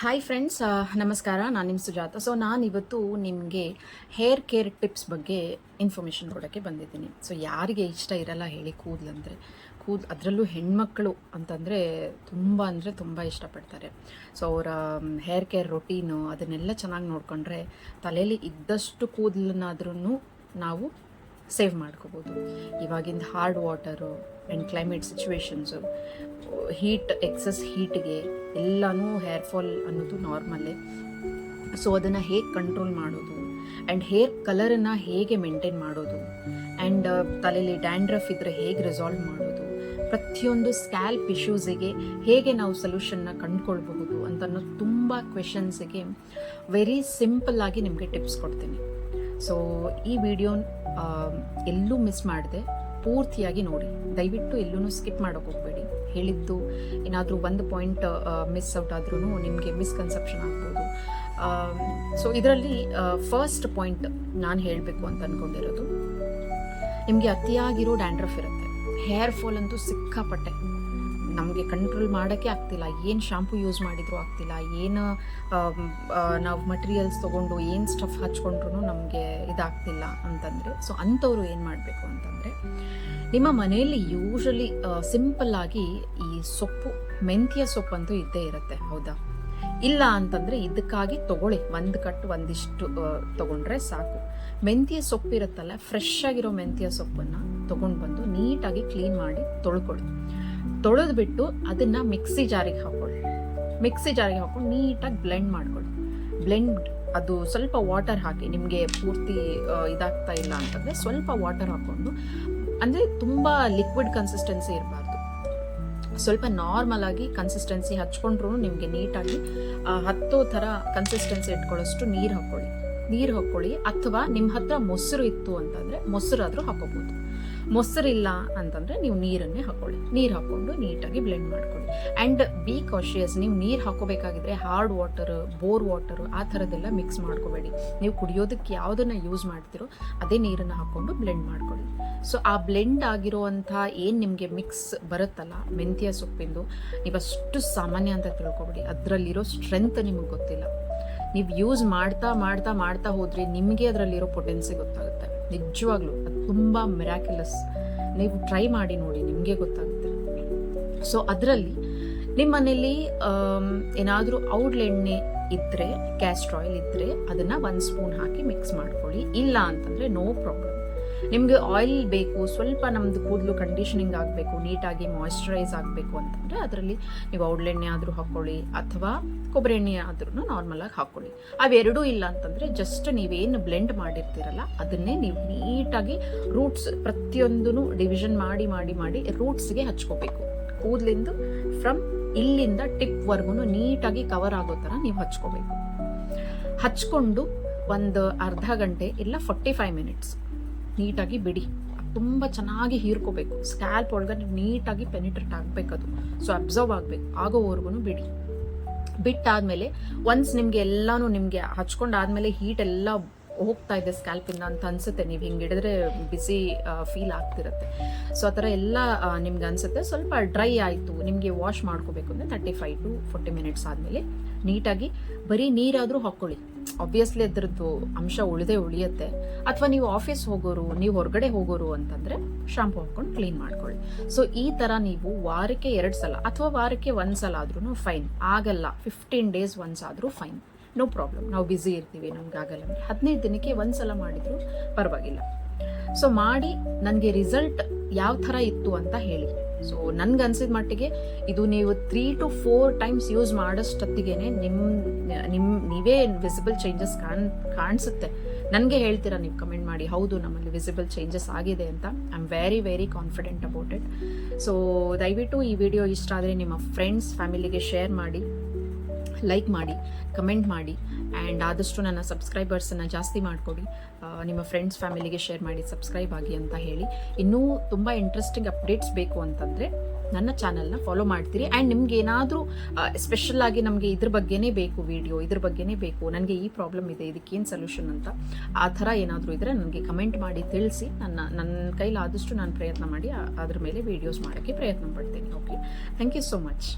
Hi friends, ನಮಸ್ಕಾರ. ನಾನು ನಿಮ್ಮ ಸುಜಾತ. ನಾನಿವತ್ತು ನಿಮಗೆ ಹೇರ್ ಕೇರ್ ಟಿಪ್ಸ್ ಬಗ್ಗೆ ಇನ್ಫಾರ್ಮೇಷನ್ ಕೊಡೋಕ್ಕೆ ಬಂದಿದ್ದೀನಿ. ಯಾರಿಗೆ ಇಷ್ಟ ಇರಲ್ಲ ಹೇಳಿ ಕೂದಲಂದರೆ? ಅದರಲ್ಲೂ ಹೆಣ್ಮಕ್ಳು ಅಂತಂದರೆ ತುಂಬ ಇಷ್ಟಪಡ್ತಾರೆ. ಅವರ ಹೇರ್ ಕೇರ್ ರೊಟೀನು ಅದನ್ನೆಲ್ಲ ಚೆನ್ನಾಗಿ ನೋಡಿಕೊಂಡ್ರೆ ತಲೆಯಲ್ಲಿ ಇದ್ದಷ್ಟು ಕೂದಲನ್ನಾದ್ರೂ ನಾವು ಸೇವ್ ಮಾಡ್ಕೋಬೋದು. ಇವಾಗಿಂದ hard water and climate situations, excess ಹೀಟ್ಗೆ ಎಲ್ಲನೂ ಹೇರ್ ಫಾಲ್ ಅನ್ನೋದು ನಾರ್ಮಲ್ಲೇ. ಅದನ್ನು ಹೇಗೆ ಕಂಟ್ರೋಲ್ ಮಾಡೋದು ಆ್ಯಂಡ್ ಹೇರ್ ಕಲರನ್ನು ಹೇಗೆ ಮೇಂಟೈನ್ ಮಾಡೋದು ಆ್ಯಂಡ್ ತಲೆಯಲ್ಲಿ ಡ್ಯಾಂಡ್ರಫ್ ಇದ್ದರೆ ಹೇಗೆ ರಿಸಾಲ್ವ್ ಮಾಡೋದು, ಪ್ರತಿಯೊಂದು ಸ್ಕ್ಯಾಲ್ಪ್ ಇಶ್ಯೂಸಿಗೆ ಹೇಗೆ ನಾವು ಸೊಲ್ಯೂಷನ್ನ ಕಂಡುಕೊಳ್ಬಹುದು ಅಂತ ಅನ್ನೋ ತುಂಬ ಕ್ವೆಶನ್ಸಿಗೆ ವೆರಿ ಸಿಂಪಲ್ಲಾಗಿ ನಿಮಗೆ ಟಿಪ್ಸ್ ಕೊಡ್ತೀನಿ. ಈ ವಿಡಿಯೋ ಎಲ್ಲೂ ಮಿಸ್ ಮಾಡದೆ ಪೂರ್ತಿಯಾಗಿ ನೋಡಿ. ದಯವಿಟ್ಟು ಎಲ್ಲೂ ಸ್ಕಿಪ್ ಮಾಡೋಕೆ ಹೋಗಬೇಡಿ. ಹೇಳಿದ್ದು ಏನಾದರೂ ಒಂದು ಪಾಯಿಂಟ್ ಮಿಸ್ ಔಟ್ ಆದ್ರೂ ನಿಮಗೆ ಮಿಸ್ಕನ್ಸೆಪ್ಷನ್ ಆಗ್ಬೋದು. ಇದರಲ್ಲಿ ಫಸ್ಟ್ ಪಾಯಿಂಟ್ ನಾನು ಹೇಳಬೇಕು ಅಂತ ಅಂದ್ಕೊಂಡಿರೋದು, ನಿಮಗೆ ಅತಿಯಾಗಿರೋ ಡ್ಯಾಂಡ್ರಫ್ ಇರುತ್ತೆ. ಹೇರ್ ಫಾಲ್ ಅಂತೂ ಸಿಕ್ಕಾಪಟ್ಟೆ, ನಮಗೆ ಕಂಟ್ರೋಲ್ ಮಾಡೋಕ್ಕೆ ಆಗ್ತಿಲ್ಲ. ಏನು ಶಾಂಪು ಯೂಸ್ ಮಾಡಿದರೂ ಆಗ್ತಿಲ್ಲ, ಏನು ನಾವು ಮಟೀರಿಯಲ್ಸ್ ತೊಗೊಂಡು ಏನು ಸ್ಟಫ್ ಹಚ್ಕೊಂಡ್ರೂ ನಮಗೆ ಇದಾಗ್ತಿಲ್ಲ ಅಂತಂದರೆ ಅಂಥವ್ರು ಏನು ಮಾಡಬೇಕು ಅಂತಂದರೆ, ನಿಮ್ಮ ಮನೆಯಲ್ಲಿ ಯೂಶಲಿ ಸಿಂಪಲ್ಲಾಗಿ ಈ ಸೊಪ್ಪು, ಮೆಂತ್ಯ ಸೊಪ್ಪು ಅಂತೂ ಇದ್ದೇ ಇರುತ್ತೆ, ಹೌದಾ? ಇಲ್ಲ ಅಂತಂದರೆ ಇದಕ್ಕಾಗಿ ತೊಗೊಳ್ಳಿ, ಒಂದಿಷ್ಟು ತೊಗೊಂಡ್ರೆ ಸಾಕು. ಮೆಂತ್ಯ ಸೊಪ್ಪು ಇರುತ್ತಲ್ಲ, ಫ್ರೆಶ್ ಆಗಿರೋ ಮೆಂತ್ಯ ಸೊಪ್ಪನ್ನು ತೊಗೊಂಡು ಬಂದು ನೀಟಾಗಿ ಕ್ಲೀನ್ ಮಾಡಿ ತೊಳೆದ್ಬಿಟ್ಟು ಅದನ್ನು ಮಿಕ್ಸಿ ಜಾರಿಗೆ ಹಾಕ್ಕೊಂಡು ನೀಟಾಗಿ ಬ್ಲೆಂಡ್ ಮಾಡ್ಕೊಳ್ಳಿ. ಅದು ಸ್ವಲ್ಪ ವಾಟರ್ ಹಾಕಿ, ನಿಮಗೆ ಪೂರ್ತಿ ಇದಾಗ್ತಾ ಇಲ್ಲ ಅಂತಂದರೆ ಸ್ವಲ್ಪ ವಾಟರ್ ಹಾಕ್ಕೊಂಡು, ಅಂದರೆ ತುಂಬ ಲಿಕ್ವಿಡ್ ಕನ್ಸಿಸ್ಟೆನ್ಸಿ ಇರಬಾರ್ದು, ಸ್ವಲ್ಪ ನಾರ್ಮಲ್ ಆಗಿ ಕನ್ಸಿಸ್ಟೆನ್ಸಿ ಹಚ್ಕೊಂಡ್ರೂ ನಿಮಗೆ ನೀಟಾಗಿ ಹತ್ತೋ ಥರ ಕನ್ಸಿಸ್ಟೆನ್ಸಿ ಇಟ್ಕೊಳ್ಳೋಷ್ಟು ನೀರು ಹಾಕ್ಕೊಳ್ಳಿ. ಅಥವಾ ನಿಮ್ಮ ಹತ್ರ ಮೊಸರು ಇತ್ತು ಅಂತಂದರೆ ಮೊಸರಾದರೂ ಹಾಕೋಬೋದು. ಮೊಸರಿಲ್ಲ ಅಂತಂದರೆ ನೀವು ನೀರನ್ನೇ ನೀರು ಹಾಕ್ಕೊಂಡು ನೀಟಾಗಿ ಬ್ಲೆಂಡ್ ಮಾಡ್ಕೊಳ್ಳಿ. ಆ್ಯಂಡ್ ಬಿ ಕಾಶಿಯಸ್, ನೀವು ನೀರು ಹಾಕೋಬೇಕಾಗಿದ್ರೆ ಹಾರ್ಡ್ ವಾಟರ್, ಬೋರ್ ವಾಟರು ಆ ಥರದ್ದೆಲ್ಲ ಮಿಕ್ಸ್ ಮಾಡ್ಕೋಬೇಡಿ. ನೀವು ಕುಡಿಯೋದಕ್ಕೆ ಯಾವುದನ್ನು ಯೂಸ್ ಮಾಡ್ತಿರೋ ಅದೇ ನೀರನ್ನು ಹಾಕ್ಕೊಂಡು ಬ್ಲೆಂಡ್ ಮಾಡ್ಕೊಳ್ಳಿ. ಆ ಬ್ಲೆಂಡ್ ಆಗಿರೋವಂಥ ಏನು ನಿಮಗೆ ಮಿಕ್ಸ್ ಬರುತ್ತಲ್ಲ ಮೆಂತ್ಯ ಸೊಪ್ಪಿಂದು, ನೀವಷ್ಟು ಸಾಮಾನ್ಯ ಅಂತ ತಿಳ್ಕೊಬೇಡಿ. ಅದರಲ್ಲಿರೋ ಸ್ಟ್ರೆಂತ್ ನಿಮಗೆ ಗೊತ್ತಿಲ್ಲ. ನೀವು ಯೂಸ್ ಮಾಡ್ತಾ ಹೋದರೆ ನಿಮಗೆ ಅದರಲ್ಲಿರೋ ಪೊಟೆನ್ಸಿ ಗೊತ್ತಾಗುತ್ತೆ. ನಿಜವಾಗ್ಲೂ ಅದು ತುಂಬ ಮಿರಾಕ್ಯುಲಸ್. ನೀವು ಟ್ರೈ ಮಾಡಿ ನೋಡಿ, ನಿಮಗೆ ಗೊತ್ತಾಗುತ್ತೆ. ಅದರಲ್ಲಿ ನಿಮ್ಮ ಮನೇಲಿ ಏನಾದರೂ ಔಡ್ಲೆಣ್ಣೆ ಇದ್ದರೆ, ಕ್ಯಾಸ್ಟರ್ ಆಯಿಲ್ ಇದ್ದರೆ ಅದನ್ನು 1 ಸ್ಪೂನ್ ಹಾಕಿ ಮಿಕ್ಸ್ ಮಾಡ್ಕೊಳ್ಳಿ. ಇಲ್ಲ ಅಂತಂದರೆ ನೋ ಪ್ರಾಬ್ಲಮ್. ನಿಮಗೆ ಆಯಿಲ್ ಬೇಕು, ಸ್ವಲ್ಪ ನಮ್ಮದು ಕೂದಲು ಕಂಡೀಷನಿಂಗ್ ಆಗಬೇಕು, ನೀಟಾಗಿ ಮಾಯಿಶ್ಚರೈಸ್ ಆಗಬೇಕು ಅಂತಂದರೆ ಅದರಲ್ಲಿ ನೀವು ಔಡ್ಲೆಣ್ಣೆ ಆದರೂ ಹಾಕ್ಕೊಳ್ಳಿ, ಅಥವಾ ಕೊಬ್ಬರಿ ಎಣ್ಣೆ ಆದ್ರೂ ನಾರ್ಮಲಾಗಿ ಹಾಕ್ಕೊಳ್ಳಿ. ಅವೆರಡೂ ಇಲ್ಲ ಅಂತಂದರೆ ಜಸ್ಟ್ ನೀವೇನು ಬ್ಲೆಂಡ್ ಮಾಡಿರ್ತೀರಲ್ಲ ಅದನ್ನೇ ನೀವು ನೀಟಾಗಿ ರೂಟ್ಸ್ ಪ್ರತಿಯೊಂದೂ ಡಿವಿಷನ್ ಮಾಡಿ ರೂಟ್ಸ್ಗೆ ಹಚ್ಕೋಬೇಕು. ಕೂದಲಿಂದ ಫ್ರಮ್ ಇಲ್ಲಿಂದ ಟಿಪ್ವರೆಗೂ ನೀಟಾಗಿ ಕವರ್ ಆಗೋ ಥರ ನೀವು ಹಚ್ಕೊಂಡು ಒಂದು ಅರ್ಧ ಗಂಟೆ ಇಲ್ಲ 45 ಮಿನಿಟ್ಸ್ ನೀಟಾಗಿ ಬಿಡಿ. ತುಂಬ ಚೆನ್ನಾಗಿ ಹೀರ್ಕೋಬೇಕು. ಸ್ಕ್ಯಾಲ್ಪ್ ಒಳಗಡೆ ನೀಟಾಗಿ ಪೆನಿಟ್ರೇಟ್ ಆಗಬೇಕದು. ಅಬ್ಸರ್ವ್ ಆಗಬೇಕು, ಆಗೋವರೆಗೂ ಬಿಟ್ಟಾದಮೇಲೆ ಒನ್ಸ್ ನಿಮಗೆ ಎಲ್ಲನೂ ನಿಮಗೆ ಹಚ್ಕೊಂಡಾದ್ಮೇಲೆ ಹೀಟ್ ಎಲ್ಲ ಹೋಗ್ತಾ ಇದೆ ಸ್ಕ್ಯಾಲ್ಪಿಂದ ಅಂತ ಅನಿಸುತ್ತೆ. ನೀವು ಹಿಂಗೆ ಹಿಡಿದ್ರೆ ಬಿಸಿ ಫೀಲ್ ಆಗ್ತಿರುತ್ತೆ. ಆ ಥರ ಎಲ್ಲ ನಿಮ್ಗೆ ಅನಿಸುತ್ತೆ. ಸ್ವಲ್ಪ ಡ್ರೈ ಆಯಿತು, ನಿಮಗೆ ವಾಶ್ ಮಾಡ್ಕೋಬೇಕು ಅಂದರೆ 35 to 40 ಮಿನಿಟ್ಸ್ ಆದಮೇಲೆ ನೀಟಾಗಿ ಬರೀ ನೀರಾದರೂ ಹಾಕ್ಕೊಳ್ಳಿ. ಆಬ್ವಿಯಸ್ಲಿ ಅದರದ್ದು ಅಂಶ ಉಳಿಯುತ್ತೆ. ಅಥವಾ ನೀವು ಆಫೀಸ್ ಹೋಗೋರು, ನೀವು ಹೊರಗಡೆ ಹೋಗೋರು ಅಂತಂದರೆ ಶಾಂಪು ಹಾಕ್ಕೊಂಡು ಕ್ಲೀನ್ ಮಾಡ್ಕೊಳ್ಳಿ. ಈ ಥರ ನೀವು ವಾರಕ್ಕೆ 2 ಸಲ ಅಥವಾ ವಾರಕ್ಕೆ 1 ಸಲ ಆದ್ರೂ ಫೈನ್. ಆಗಲ್ಲ 15 ಡೇಸ್ ಒನ್ಸ್ ಆದರೂ ಫೈನ್, ನೋ ಪ್ರಾಬ್ಲಮ್. ನಾವು ಬ್ಯುಸಿ ಇರ್ತೀವಿ, ನಮ್ಗಾಗಲ್ಲ ಅಂದರೆ 15 ದಿನಕ್ಕೆ 1 ಸಲ ಮಾಡಿದರೂ ಪರವಾಗಿಲ್ಲ. ಮಾಡಿ ನನಗೆ ರಿಸಲ್ಟ್ ಯಾವ ಥರ ಇತ್ತು ಅಂತ ಹೇಳಿ. ನನ್ಗೆ ಅನ್ಸಿದ ಮಟ್ಟಿಗೆ ಇದು ನೀವು 3 to 4 ಟೈಮ್ಸ್ ಯೂಸ್ ಮಾಡೋಷ್ಟೊತ್ತಿಗೆ ನೀವೇ ವಿಸಿಬಲ್ ಚೇಂಜಸ್ ಕಾಣಿಸುತ್ತೆ. ನನಗೆ ಹೇಳ್ತೀರಾ ನೀವು ಕಮೆಂಟ್ ಮಾಡಿ, ಹೌದು ನಮ್ಮಲ್ಲಿ ವಿಸಿಬಲ್ ಚೇಂಜಸ್ ಆಗಿದೆ ಅಂತ. I am very confident about it. ದಯವಿಟ್ಟು ಈ ವಿಡಿಯೋ ಇಷ್ಟ ಆದರೆ ನಿಮ್ಮ ಫ್ರೆಂಡ್ಸ್, ಫ್ಯಾಮಿಲಿಗೆ ಶೇರ್ ಮಾಡಿ, ಲೈಕ್ ಮಾಡಿ, ಕಮೆಂಟ್ ಮಾಡಿ, ಆ್ಯಂಡ್ ಆದಷ್ಟು ನನ್ನ ಸಬ್ಸ್ಕ್ರೈಬರ್ಸನ್ನು ಜಾಸ್ತಿ ಮಾಡಿಕೊಡಿ. ನಿಮ್ಮ ಫ್ರೆಂಡ್ಸ್, ಫ್ಯಾಮಿಲಿಗೆ ಶೇರ್ ಮಾಡಿ, ಸಬ್ಸ್ಕ್ರೈಬ್ ಆಗಿ ಅಂತ ಹೇಳಿ. ಇನ್ನೂ ತುಂಬ ಇಂಟ್ರೆಸ್ಟಿಂಗ್ ಅಪ್ಡೇಟ್ಸ್ ಬೇಕು ಅಂತಂದರೆ ನನ್ನ ಚಾನಲ್ನ ಫಾಲೋ ಮಾಡ್ತೀರಿ. ಆ್ಯಂಡ್ ನಿಮ್ಗೆ ಏನಾದರೂ ಸ್ಪೆಷಲ್ಲಾಗಿ ನಮಗೆ ಇದ್ರ ಬಗ್ಗೆನೇ ಬೇಕು ವಿಡಿಯೋ, ಇದ್ರ ಬಗ್ಗೆನೇ ಬೇಕು, ನನಗೆ ಈ ಪ್ರಾಬ್ಲಮ್ ಇದೆ, ಇದಕ್ಕೇನು ಸೊಲ್ಯೂಷನ್ ಅಂತ ಆ ಥರ ಏನಾದರೂ ಇದ್ದರೆ ನನಗೆ ಕಮೆಂಟ್ ಮಾಡಿ ತಿಳಿಸಿ. ನನ್ನ ಕೈಲಾದಷ್ಟು ನಾನು ಪ್ರಯತ್ನ ಮಾಡಿ ಅದ್ರ ಮೇಲೆ ವೀಡಿಯೋಸ್ ಮಾಡೋಕ್ಕೆ ಪ್ರಯತ್ನ ಪಡ್ತೀನಿ. Okay, thank you so much.